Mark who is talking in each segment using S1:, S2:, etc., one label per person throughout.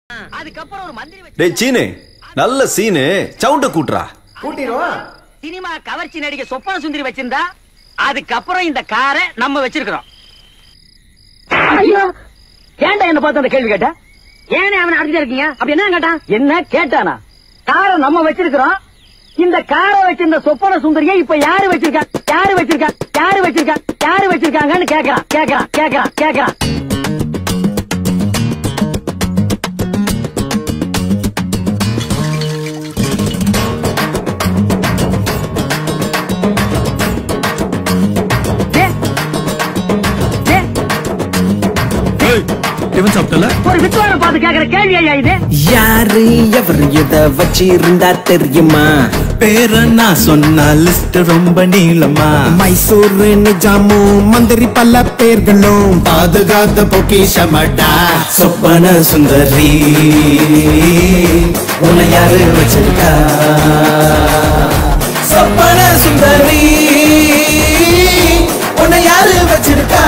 S1: அதுக்கப்புறம் ஒரு மந்திரி
S2: டேய் சீனு நல்ல சீனு சவுண்ட கூட்றா.
S1: கூட்டிடுவோம். சினிமா கவர்ச்சி நடிகை சொப்பன சுந்தரி வச்சிருந்தா அதுக்கப்புறம் இந்த காரை நம்ம வச்சிருக்கிறோம். ஐயோ ஏன்டா என்ன பார்த்து அந்த கேள்வி கேட்ட? ஏனே அவனை அடிச்சுட்டே இருக்கீங்க? அப்படி என்ன கேட்டான்? என்ன கேட்டானா? காரை நம்ம வச்சிருக்கிறோம். இந்த காரை வச்சிருந்த சொப்பன சுந்தரியை இப்ப யாரு வச்சிருக்கா? யாரு வச்சிருக்கா? யாரு வச்சிருக்கா? யாரு வச்சிருக்காங்கன்னு கேக்குறான் கேக்குறான் கேக்குறான் கேக்குறான். ஒரு வித்வானை பார்த்து கேக்குற கேள்வி ஐயா இது.
S3: யாரு எவர் எதை வச்சிருந்தா தெரியுமா?
S4: பேர நான் சொன்ன லிஸ்ட் ரொம்ப நீளமா.
S3: மைசூர் நிஜாமு மந்திரி பல பேர்களும்
S4: பாதுகாத்த பொக்கிஷமடா சொப்பன சுந்தரி. உன்னை யாரு வச்சிருக்கா? சொப்பன சுந்தரி உன்னை யாரு வச்சிருக்கா?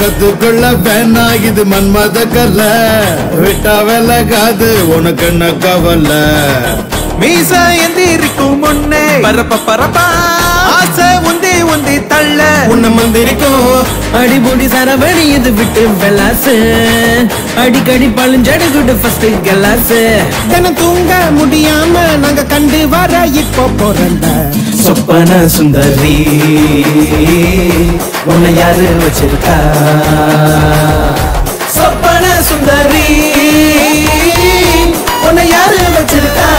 S4: கத்துக்குள்ள வேணா இது மன்மத கல்ல விட்டா விலகாது உனக்கு என்ன கவலை. மீச எந்திரிக்கும் முன்னே பரப்ப பரப்பா ஆசை உந்தி உந்தி தள்ள உன்னை மந்திரிக்கும்
S3: அடிபொடி சரவணி இது விட்டு வெலாசு அடிக்கடி பழுஞ்சடுகுடு ஃபர்ஸ்ட் கலாசு. தினம் தூங்க முடியாம நாங்க கண்டு வர இப்போ போறந்த
S4: சொப்பன சுந்தரி உன்னை யாரு வச்சிருக்கா? சொப்பன சுந்தரி உன்னை யாரு வச்சிருக்கா?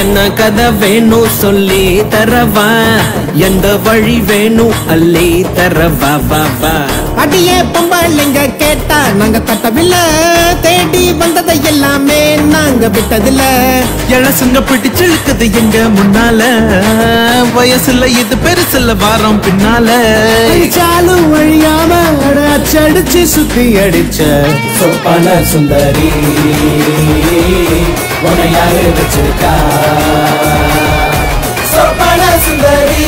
S3: என்ன கதை வேணும் சொல்லி தரவா? எந்த வழி வேணும் அள்ளி தரவா? வா வா அடியே பொம்பளைங்க கேட்டா நாங்க தட்டவில்லை. தேடி வந்ததை எல்லாமே நாங்க விட்டதில்ல.
S4: எழசுங்க பிடிச்சிழுக்குது எங்க முன்னால. வயசுல இது பெருசுல வாரம் பின்னால.
S3: சாலும் வழியாம அடிச்சு சுத்தி அடிச்ச
S4: சொப்பன சுந்தரி உன்னை யாரு வச்சிருக்கா? சொப்பன சுந்தரி